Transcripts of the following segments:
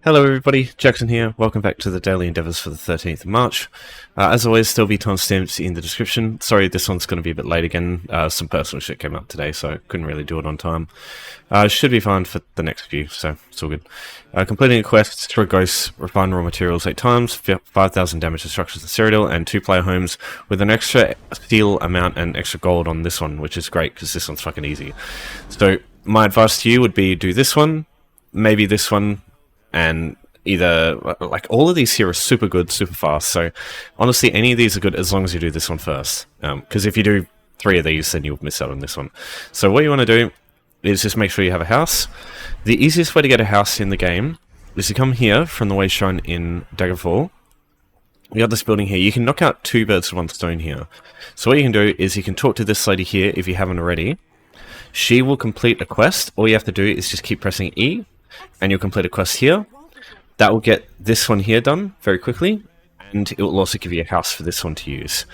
Hello everybody, Jackson here. Welcome back to the Daily Endeavours for the 13th of March. As always, there'll be timestamps in the description. Sorry, this one's going to be a bit late again. Some personal shit came up today, so I couldn't really do it on time. Should be fine for the next few, so it's all good. Completing a quest, destroy ghosts, refine raw materials 8 times, 5,000 damage to structures in Cyrodiil, and 2-player homes with an extra steel amount and extra gold on this one, which is great because this one's fucking easy. So my advice to you would be do this one, maybe this one, and either, like, all of these here are super good, super fast, so honestly any of these are good as long as you do this one first, because if you do 3 of these then you'll miss out on this one. So what you want to do is just make sure you have a house. The easiest way to get a house in the game is to come here from the way shown in Daggerfall. We got this building here. You can knock out 2 birds with 1 stone here. So what you can do is you can talk to this lady here if you haven't already. She will complete a quest. All you have to do is just keep pressing E and you'll complete a quest here. That will get this one here done very quickly, and it will also give you a house for this one to use.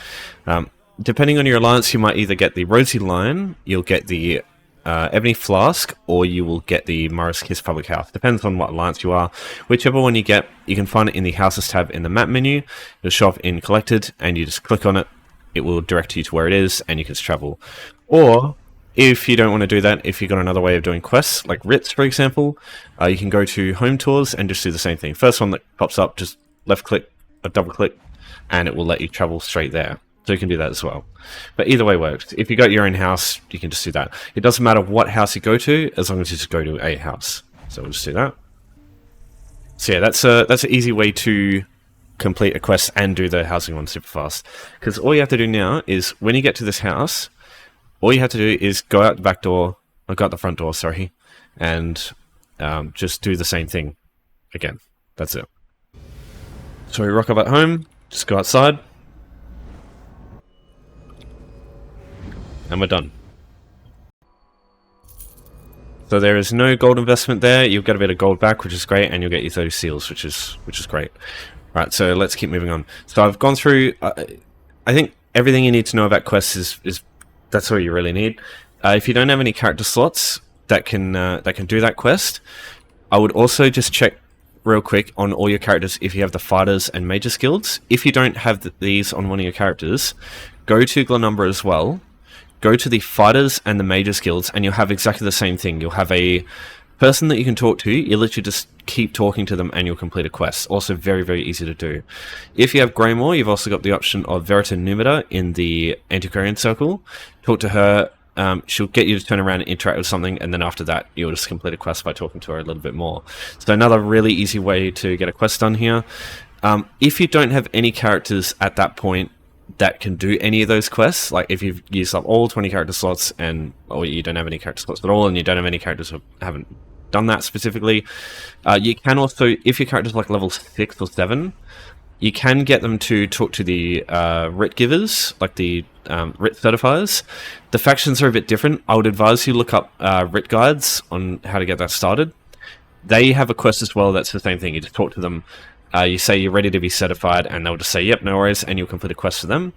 Depending on your alliance, you might either get the Rosy Lion, you'll get the Ebony Flask, or you will get the Mara's Kiss Public House. Depends on what alliance you are. Whichever one you get, you can find it in the Houses tab in the map menu. It'll show up in Collected, and you just click on it. It will direct you to where it is, and you can just travel. Or if you don't want to do that, if you've got another way of doing quests, like Ritz, for example, you can go to Home Tours and just do the same thing. First one that pops up, just left-click or double-click, and it will let you travel straight there. So you can do that as well. But either way works. If you got your own house, you can just do that. It doesn't matter what house you go to, as long as you just go to a house. So we'll just do that. So yeah, that's an easy way to complete a quest and do the housing one super fast. Because all you have to do now is, when you get to this house, all you have to do is go out the back door, or go out the front door, sorry, and just do the same thing again. That's it. So we rock up at home, just go outside, and we're done. So there is no gold investment there. You'll get a bit of gold back, which is great, and you'll get your 30 seals, which is great. Right, so let's keep moving on. So I've gone through. I think everything you need to know about quests is that's all you really need. If you don't have any character slots that can do that quest, I would also just check real quick on all your characters if you have the fighters and mages guilds. If you don't have these on one of your characters, go to Glenumbra as well. Go to the fighters and the mages guilds, and you'll have exactly the same thing. You'll have a person that you can talk to. You literally just keep talking to them and you'll complete a quest. Also very, very easy to do. If you have Greymore, you've also got the option of Verita Numida in the Antiquarian Circle. Talk to her. She'll get you to turn around and interact with something, and then after that you'll just complete a quest by talking to her a little bit more. So another really easy way to get a quest done here. If you don't have any characters at that point that can do any of those quests, like if you've used up all 20 character slots or you don't have any character slots at all and you don't have any characters who haven't done that specifically, you can also, if your character's like level 6 or 7, you can get them to talk to the writ givers, like the writ certifiers. The factions are a bit different. I would advise you look up writ guides on how to get that started. They have a quest as well that's the same thing. You just talk to them. You say you're ready to be certified, and they'll just say, yep, no worries, and you'll complete a quest for them.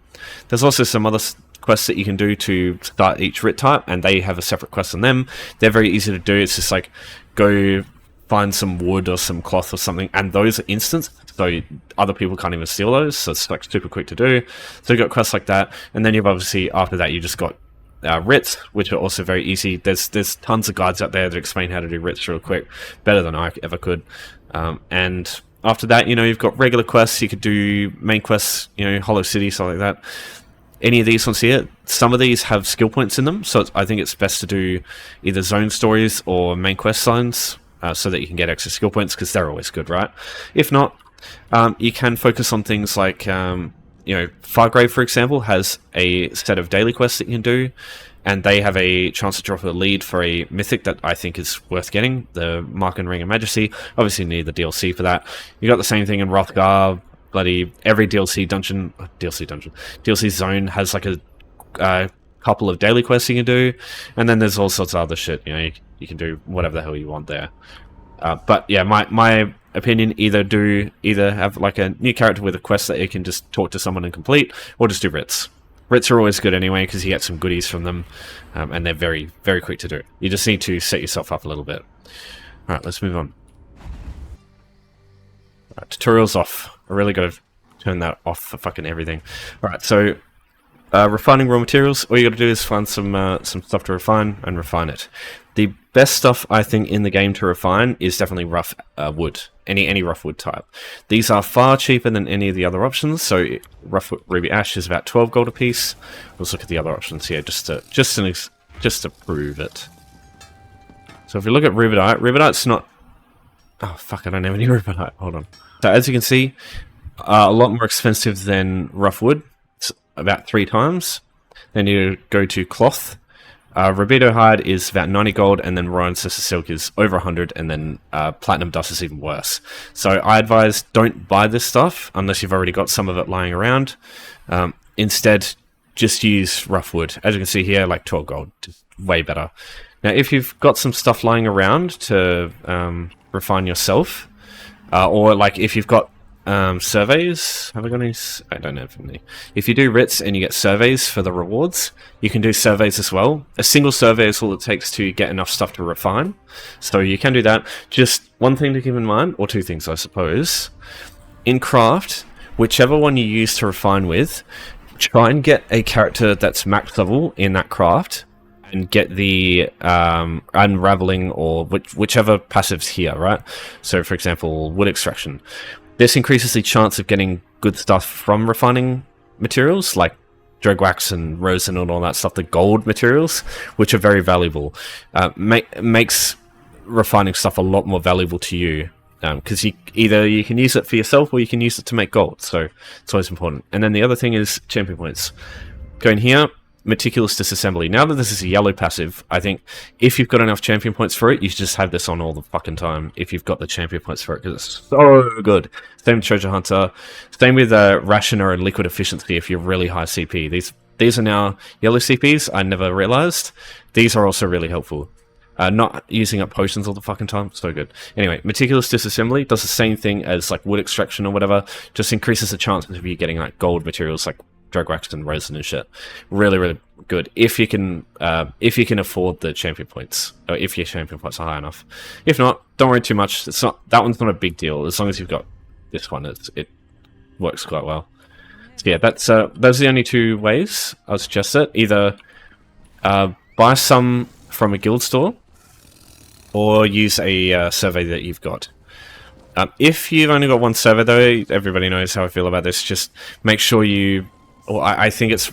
There's also some other quests that you can do to start each writ type, and they have a separate quest on them. They're very easy to do. It's just like, go find some wood or some cloth or something, and those are instant, so other people can't even steal those, so it's like super quick to do. So you've got quests like that, and then you've obviously, after that, you just got writs, which are also very easy. There's tons of guides out there that explain how to do writs real quick, better than I ever could. And after that, you've got regular quests. You could do main quests, Hollow City, stuff like that. Any of these ones here, some of these have skill points in them, so I think it's best to do either zone stories or main quest signs, so that you can get extra skill points, because they're always good, right? If not, you can focus on things like, Fargrave, for example, has a set of daily quests that you can do, and they have a chance to drop a lead for a mythic that I think is worth getting, the Mark and Ring of Majesty. Obviously, you need the DLC for that. You got the same thing in Wrathgar. Bloody every DLC zone has like a couple of daily quests you can do, and then there's all sorts of other shit. You can do whatever the hell you want there. But yeah, my opinion, either have like a new character with a quest that you can just talk to someone and complete, or just do writs. Writs are always good anyway, because you get some goodies from them, and they're very, very quick to do. You just need to set yourself up a little bit. Alright, let's move on. So, Right, tutorials off. I really got to turn that off for fucking everything. Alright, so refining raw materials, all you got to do is find some stuff to refine and refine it. The best stuff, I think, in the game to refine is definitely rough wood. Any rough wood type. These are far cheaper than any of the other options, so rough ruby ash is about 12 gold a piece. Let's look at the other options here, just to prove it. So if we look at rubidite's not... Oh fuck, I don't have any rubidite, hold on. So as you can see, a lot more expensive than rough wood. It's about 3 times. Then you go to cloth. Rabido hide is about 90 gold, and then raw ancestor silk is over 100, and then platinum dust is even worse. So I advise don't buy this stuff unless you've already got some of it lying around. Instead, just use rough wood. As you can see here, like 12 gold, just way better. Now, if you've got some stuff lying around to refine yourself, or like if you've got surveys, have I got any? I don't have any. If you do writs and you get surveys for the rewards, you can do surveys as well. A single survey is all it takes to get enough stuff to refine, so you can do that. Just one thing to keep in mind, or 2 things I suppose. In craft, whichever one you use to refine with, try and get a character that's max level in that craft, and get the unraveling or whichever passives here, right? So for example, wood extraction. This increases the chance of getting good stuff from refining materials, like dragwax and rosin and all that stuff, the gold materials, which are very valuable. Makes refining stuff a lot more valuable to you, because either you can use it for yourself or you can use it to make gold, so it's always important. And then the other thing is champion points. Go in here, meticulous disassembly. Now that this is a yellow passive, I think if you've got enough champion points for it, you should just have this on all the fucking time if you've got the champion points for it, because it's so good. Same with treasure hunter, same with rationer and liquid efficiency if you're really high CP. These are now yellow CPs. I never realized these are also really helpful. Not using up potions all the fucking time, so good. Anyway, meticulous disassembly does the same thing as like wood extraction or whatever, just increases the chances of you getting like gold materials like dragwax and resin and shit. Really, really good if you can afford the champion points, or if your champion points are high enough. If not, don't worry too much. It's not, that one's not a big deal as long as you've got this one. It works quite well. So yeah, those are the only 2 ways I would suggest it. Either buy some from a guild store, or use a survey that you've got. If you've only got one survey, though, everybody knows how I feel about this. Just make sure you... Or I think it's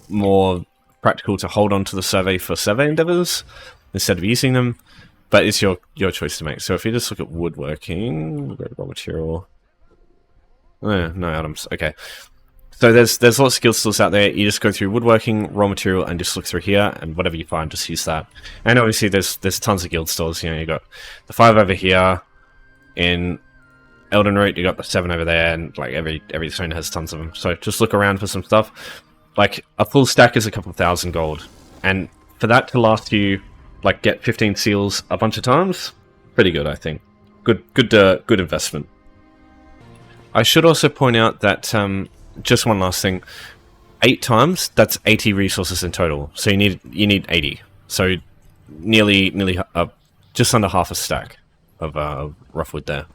more practical to hold on to the survey for survey endeavors instead of using them, but it's your choice to make. So if you just look at woodworking, we'll go to raw material. No items. Okay. So there's lots of guild stores out there. You just go through woodworking, raw material, and just look through here, and whatever you find, just use that. And obviously there's tons of guild stores. You know, you got the 5 over here in Elden Root, you got the 7 over there, and like every zone has tons of them. So just look around for some stuff. Like a full stack is a couple thousand gold, and for that to last you, like get 15 seals a bunch of times, pretty good, I think. Good investment. I should also point out that just one last thing, 8 times, that's 80 resources in total. So you need 80. So nearly just under half a stack of rough wood there.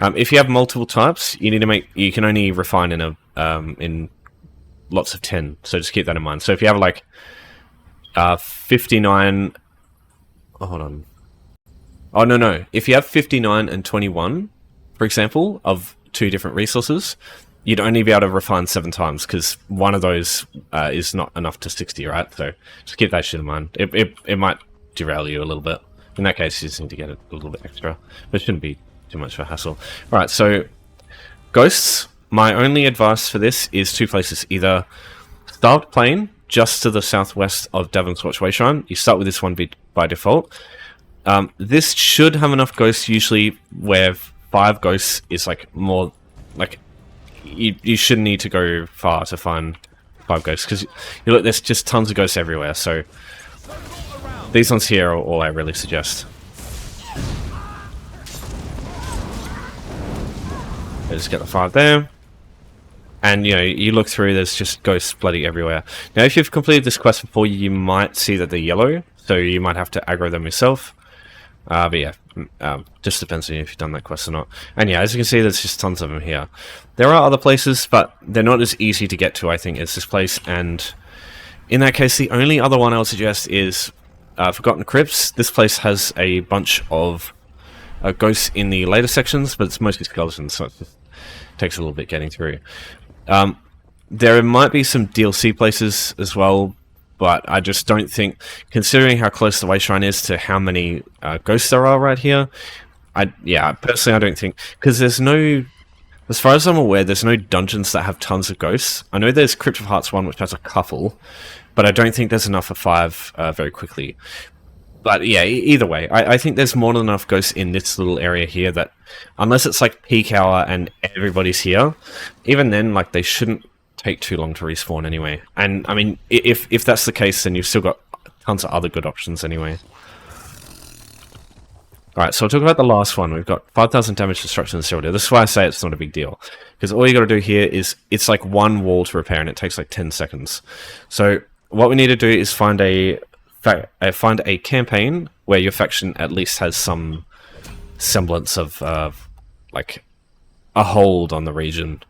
If you have multiple types, you can only refine in lots of 10, so just keep that in mind. So if you have like 59, hold on. Oh no, if you have 59 and 21, for example, of 2 different resources, you'd only be able to refine 7 times, because one of those is not enough to 60, right? So just keep that shit in mind. It might derail you a little bit. In that case, you just need to get it a little bit extra, but it shouldn't be too much of a hassle. Alright, so ghosts, my only advice for this is 2 places. Either Starved Plain, just to the southwest of Davon's Watch Wayshrine. You start with this one by default. This should have enough ghosts, usually where 5 ghosts is like more like you shouldn't need to go far to find 5 ghosts, because you look, there's just tons of ghosts everywhere. So these ones here are all I really suggest. Just get the 5 there, and you know, you look through, there's just ghosts bloody everywhere. Now if you've completed this quest before, you might see that they're yellow, so you might have to aggro them yourself. But yeah, just depends on you if you've done that quest or not. And yeah, as you can see, there's just tons of them here. There are other places, but they're not as easy to get to, I think, as this place. And in that case, the only other one I would suggest is Forgotten Crypts. This place has a bunch of ghosts in the later sections, but it's mostly skeletons, so it just takes a little bit getting through. There might be some DLC places as well, but I just don't think, considering how close the Way Shrine is to how many ghosts there are right here, personally I don't think, because there's no, as far as I'm aware, there's no dungeons that have tons of ghosts. I know there's Crypt of Hearts 1, which has a couple, but I don't think there's enough for 5 very quickly. But yeah, either way, I think there's more than enough ghosts in this little area here that, unless it's like peak hour and everybody's here, even then, like, they shouldn't take too long to respawn anyway. And I mean, if that's the case, then you've still got tons of other good options anyway. Alright, so I'll talk about the last one. We've got 5,000 damage destruction in Cyrodiil. This is why I say it's not a big deal, because all you got to do here is, it's like one wall to repair and it takes like 10 seconds. So what we need to do is find a campaign where your faction at least has some semblance of like a hold on the region.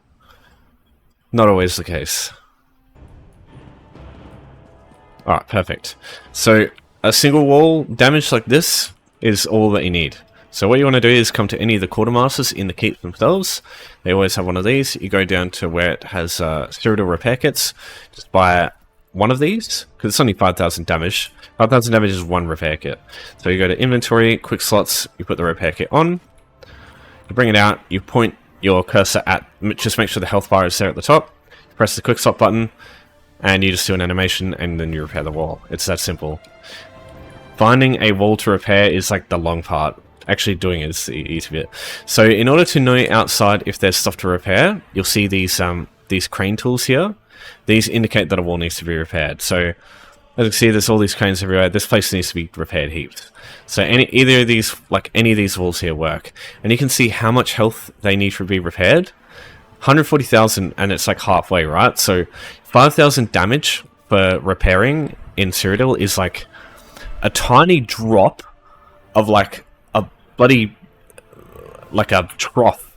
Not always the case. Alright, perfect. So a single wall damage like this is all that you need. So what you want to do is come to any of the quartermasters in the keep themselves. They always have one of these. You go down to where it has Cyrodiil repair kits. Just buy one of these, because it's only 5,000 damage. 5,000 damage is one repair kit. So you go to inventory, quick slots, you put the repair kit on, you bring it out, you point your cursor at, just make sure the health bar is there at the top, press the quick slot button, and you just do an animation, and then you repair the wall. It's that simple. Finding a wall to repair is like the long part. Actually doing it is the easy bit. So in order to know outside if there's stuff to repair, you'll see these crane tools here. These indicate that a wall needs to be repaired. So as you can see, there's all these cranes everywhere. This place needs to be repaired heaps. So either of these, like any of these walls here work. And you can see how much health they need to be repaired. 140,000, and it's like halfway, right? So 5,000 damage for repairing in Cyrodiil is like a tiny drop of like a bloody, like a trough,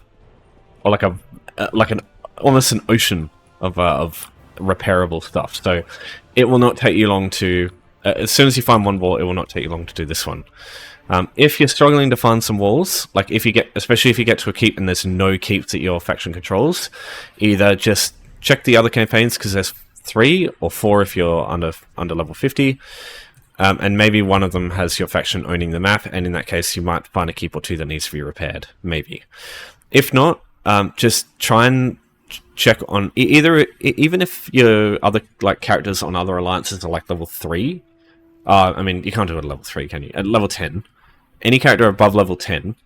or like an almost an ocean of repairable stuff. So it will not take you long to, as soon as you find one wall, it will not take you long to do this one. If you're struggling to find some walls, like especially if you get to a keep and there's no keeps that your faction controls, either just check the other campaigns, because there's 3 or 4 if you're under level 50, and maybe one of them has your faction owning the map, and in that case you might find a keep or 2 that needs to be repaired, maybe. If not, just try and check on even if your other like characters on other alliances are like level 3. I mean, you can't do it at level 3, can you? At level 10, any character above level 10,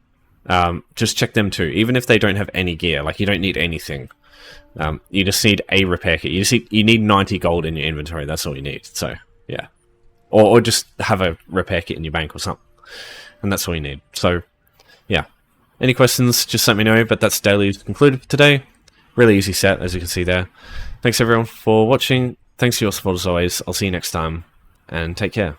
just check them too. Even if they don't have any gear, like you don't need anything. You just need a repair kit. You need 90 gold in your inventory. That's all you need. So yeah, or just have a repair kit in your bank or something, and that's all you need. So yeah, any questions? Just let me know. But that's daily concluded for today. Really easy set, as you can see there. Thanks everyone for watching. Thanks for your support as always. I'll see you next time, and take care.